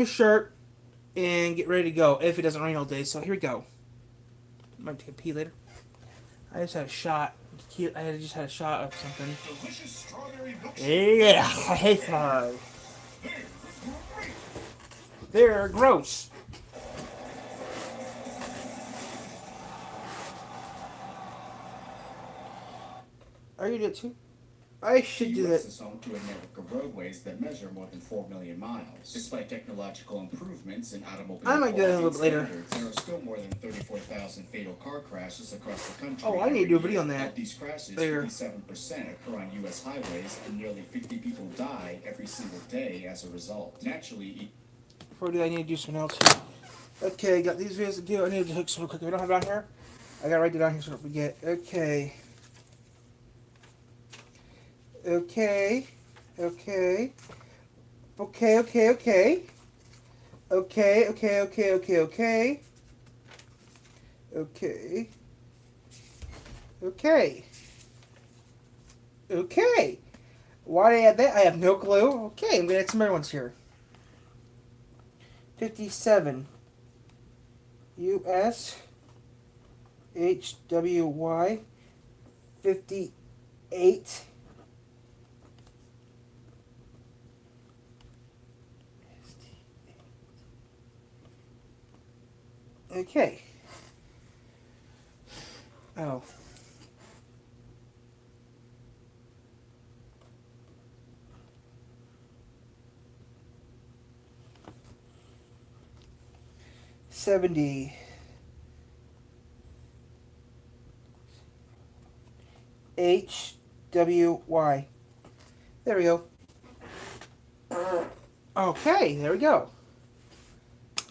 shirt and get ready to go if it doesn't rain all day. So here we go. Might take a pee later. I just had a shot. I just had a shot of something. Yeah, I hate flies. They're gross. Are you doing it too? I should do The that. U.S. is home to a network of roadways that measure more than 4 million miles. Despite technological improvements in I automobile might do that a quality little and bit later. standards, there are still more than 34,000 fatal car crashes across the Oh, country I need to every do a video year. on that Of these crashes, later. 57% occur on U.S. highways, and nearly 50 people die every single day as a result. Naturally, Before I do that, I need to do something else. Okay, got these videos to do. I need to hook some real quick. If I don't have it on here, I gotta write it down here so I don't forget. Okay. Okay. Okay. Okay, okay, okay. Okay, okay, okay, okay, okay. Okay. Okay. Okay. Why did I add that? I have no clue. Okay, I'm gonna add some other ones here. 57. US HWY 58. Okay. Oh. 70. HWY. There we go. Okay, there we go.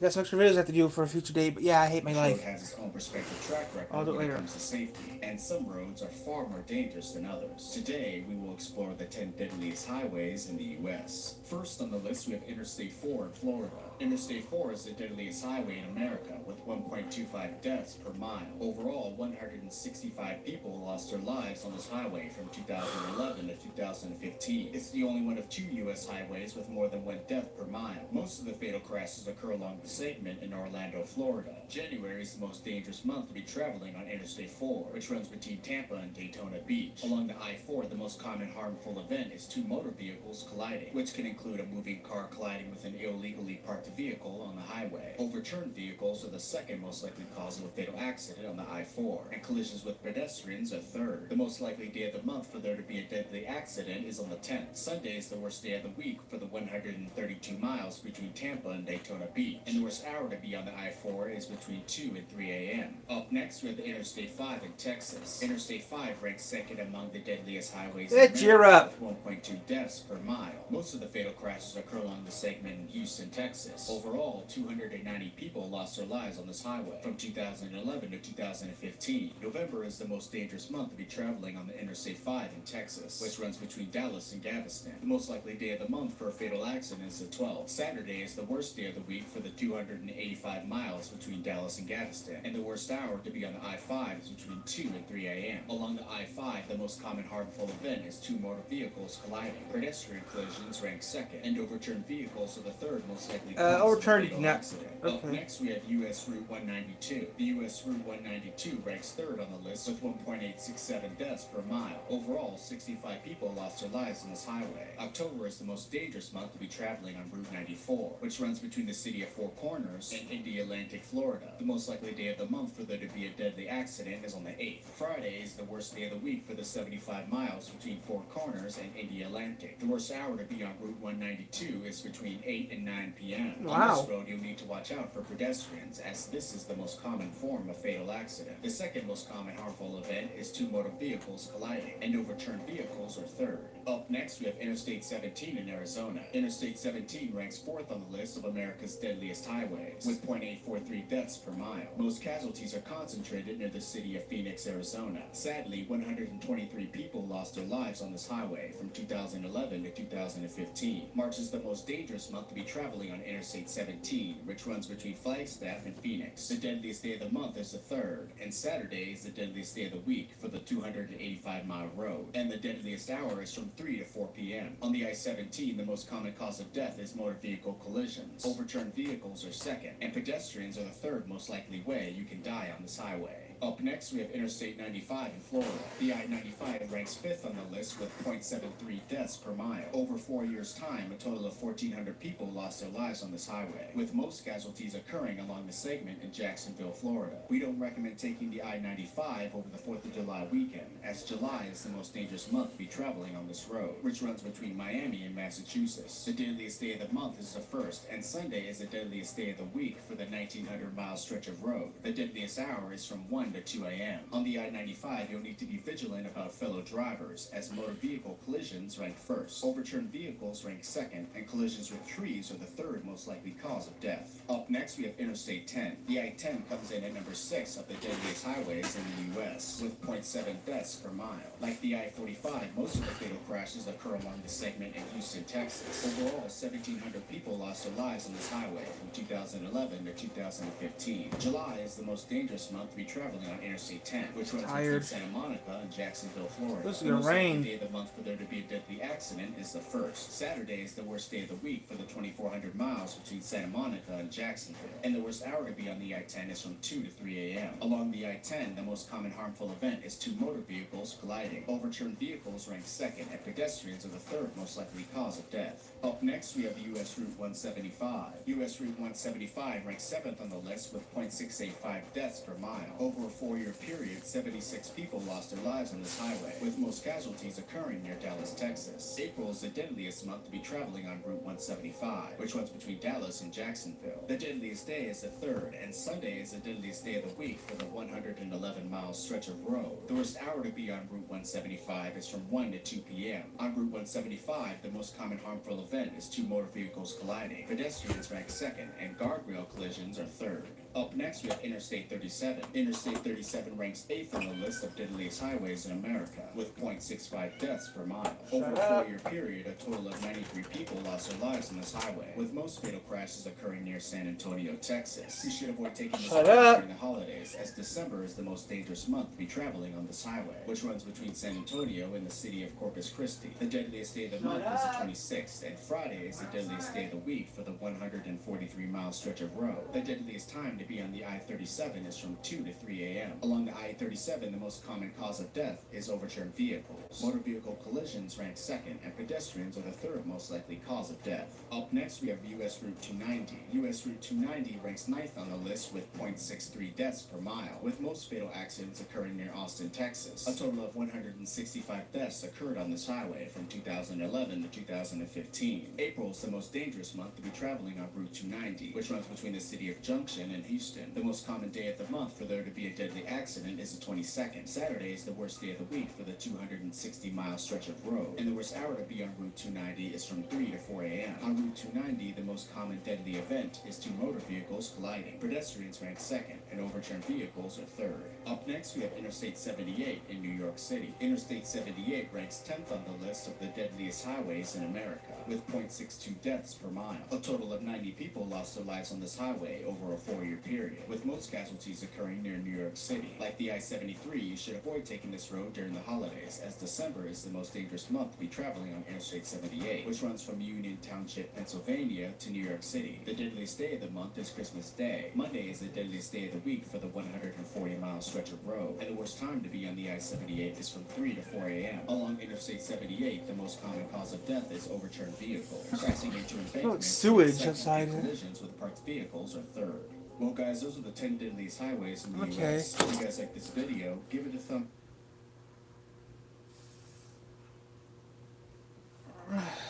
Got some extra videos I have to do for a future date, but yeah, I hate my each road life. has its own respective track I'll record do it when it later. comes to safety, and some roads are far more dangerous than others. Today, we will explore the 10 deadliest highways in the U.S. First on the list, we have Interstate 4 in Florida. Interstate 4 is the deadliest highway in America, with 1.25 deaths per mile. Overall, 165 people lost their lives on this highway from 2011 to 2015. It's the only one of two U.S. highways with more than one death per mile. Most of the fatal crashes occur along the segment in Orlando, Florida. January is the most dangerous month to be traveling on Interstate 4, which runs between Tampa and Daytona Beach. Along the I-4, the most common harmful event is two motor vehicles colliding, which can include a moving car colliding with an illegally parked vehicle on the highway. Overturned vehicles are the second most likely cause of a fatal accident on the I-4, and collisions with pedestrians are third. The most likely day of the month for there to be a deadly accident is on the 10th. Sunday is the worst day of the week for the 132 miles between Tampa and Daytona Beach, and the worst hour to be on the I-4 is between 2 and 3 a.m. Up next, we have the Interstate 5 in Texas. Interstate 5 ranks second among the deadliest highways in Cheer America, up. with 1.2 deaths per mile. Most of the fatal crashes occur along the segment in Houston, Texas. Overall, 290 people lost their lives on this highway from 2011 to 2015. November is the most dangerous month to be traveling on the Interstate 5 in Texas, which runs between Dallas and Galveston. The most likely day of the month for a fatal accident is the 12th. Saturday is the worst day of the week for the 285 miles between Dallas and Galveston, and the worst hour to be on the I-5 is between 2 and 3 a.m. Along the I-5, the most common harmful event is two motor vehicles colliding. Pedestrian collisions rank second, and overturned vehicles are the third most likely cause of a Overturned fatal not. accident. Up Okay. next, we have U.S. Route 192. The U.S. Route 192 ranks third on the list with 1.867 deaths per mile. Overall, 65 people lost their lives on this highway. October is the most dangerous month to be traveling on Route 94, which runs between the city of Four Corners and Indialantic, Florida. The most likely day of the month for there to be a deadly accident is on the 8th. Friday is the worst day of the week for the 75 miles between Four Corners and Indialantic. The worst hour to be on Route 192 is between 8 and 9 p.m. On Wow. this road, you'll need to watch out for pedestrians, as this is the most common form of fatal accident. The second most common harmful event is two motor vehicles colliding, and overturned vehicles are third. Up next, we have Interstate 17 in Arizona. Interstate 17 ranks fourth on the list of America's deadliest highways, with 0.843 deaths per mile. Most casualties are concentrated near the city of Phoenix, Arizona. Sadly, 123 people lost their lives on this highway from 2011 to 2015. March is the most dangerous month to be traveling on Interstate 17, which runs between Flagstaff and Phoenix. The deadliest day of the month is the 3rd, and Saturday is the deadliest day of the week for the 285-mile road. And the deadliest hour is from 3 to 4 p.m. On the I-17, the most common cause of death is motor vehicle collisions. Overturned vehicles are second, and pedestrians are the third most likely way you can die on this highway. Up next, we have Interstate 95 in Florida. The I-95 ranks 5th on the list with 0.73 deaths per mile. Over 4 years' time, a total of 1,400 people lost their lives on this highway, with most casualties occurring along the segment in Jacksonville, Florida. We don't recommend taking the I-95 over the 4th of July weekend, as July is the most dangerous month to be traveling on this road, which runs between Miami and Massachusetts. The deadliest day of the month is the 1st, and Sunday is the deadliest day of the week for the 1,900-mile stretch of road. The deadliest hour is from 1 to 2 a.m. On the I-95, you'll need to be vigilant about fellow drivers, as motor vehicle collisions rank first. Overturned vehicles rank second, and collisions with trees are the third most likely cause of death. Up next, we have Interstate 10. The I-10 comes in at number 6 of the deadliest highways in the U.S., with 0.7 deaths per mile. Like the I-45, most of the fatal crashes occur along the segment in Houston, Texas. Overall, 1,700 people lost their lives on this highway from 2011 to 2015. July is the most dangerous month to be traveling on Interstate 10, which runs between Santa Monica and Jacksonville, Florida. This is gonna rain. The day of the month for there to be a deadly accident is the 1st. Saturday is the worst day of the week for the 2,400 miles between Santa Monica and Jacksonville. And the worst hour to be on the I-10 is from 2 to 3 a.m. Along the I-10, the most common harmful event is two motor vehicles colliding. Overturned vehicles rank second, and pedestrians are the third most likely cause of death. Up next, we have U.S. Route 175. U.S. Route 175 ranks 7th on the list with 0.685 deaths per mile. Over a 4-year period, 76 people lost their lives on this highway, with most casualties occurring near Dallas, Texas. April is the deadliest month to be traveling on Route 175, which runs between Dallas and Jacksonville. The deadliest day is the 3rd, and Sunday is the deadliest day of the week for the 111-mile stretch of road. The worst hour to be on Route 175 is from 1 to 2 p.m. On Route 175, the most common harmful event is two motor vehicles colliding. Pedestrians rank second, and guardrail collisions are third. Up next, we have Interstate 37. Interstate 37 ranks 8th on the list of deadliest highways in America, with 0.65 deaths per mile. Over a 4-year period, a total of 93 people lost their lives on this highway, with most fatal crashes occurring near San Antonio, Texas. You should avoid taking this road during the holidays, as December is the most dangerous month to be traveling on this highway, which runs between San Antonio and the city of Corpus Christi. The deadliest day of the month is the 26th, and Friday is the deadliest day of the week for the 143-mile stretch of road. The deadliest time to be on the I-37 is from 2 to 3 a.m. Along the I-37, the most common cause of death is overturned vehicles. Motor vehicle collisions rank second, and pedestrians are the third most likely cause of death. Up next, we have U.S. Route 290. U.S. Route 290 ranks 9th on the list with 0.63 deaths per mile, with most fatal accidents occurring near Austin, Texas. A total of 165 deaths occurred on this highway from 2011 to 2015. April is the most dangerous month to be traveling on Route 290, which runs between the city of Junction and Houston. The most common day of the month for there to be a deadly accident is the 22nd. Saturday is the worst day of the week for the 260-mile stretch of road, and the worst hour to be on Route 290 is from 3 to 4 a.m. On Route 290, the most common deadly event is two motor vehicles colliding. Pedestrians rank second, and overturned vehicles are third. Up next, we have Interstate 78 in New York City. Interstate 78 ranks 10th on the list of the deadliest highways in America, with 0.62 deaths per mile. A total of 90 people lost their lives on this highway over a 4-year period, with most casualties occurring near New York City. Like the I-73, you should avoid taking this road during the holidays, as December is the most dangerous month to be traveling on Interstate 78, which runs from Union Township, Pennsylvania to New York City. The deadliest day of the month is Christmas Day. Monday is the deadliest day of the week for the 140-mile stretch of road, and the worst time to be on the I-78 is from 3 to 4 a.m. Along Interstate 78, the most common cause of death is overturned vehicles. Crashing into embankments, sewage outside. collisions with parked vehicles are third. Well, guys, those are the 10 deadliest highways in the U.S. If you guys like this video, give it a thumb.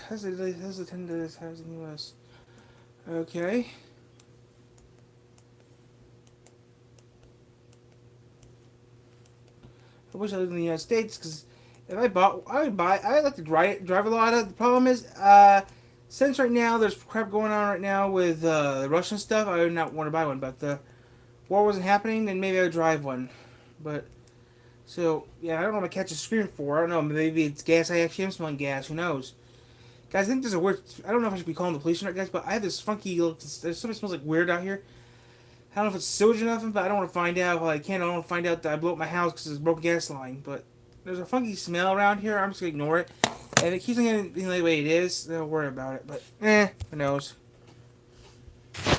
That's the 10 deadliest highways in the U.S. Okay. I wish I lived in the United States, because if I like to drive a lot. The problem is, since right now there's crap going on right now with the Russian stuff, I would not want to buy one. But the war wasn't happening, then maybe I would drive one. But so yeah, I don't know what my catch is screaming for. I don't know. Maybe it's gas. I actually am smelling gas. Who knows? Guys, I think there's a weird. I don't know if I should be calling the police or not, guys. But I have this funky. There's something smells like weird out here. I don't know if it's sewage or nothing, but I don't want to find out. Well, I don't want to find out that I blew up my house because there's a broken gas line. But there's a funky smell around here. I'm just gonna ignore it. And if it keeps on getting the way it is, then I'll worry about it. But who knows?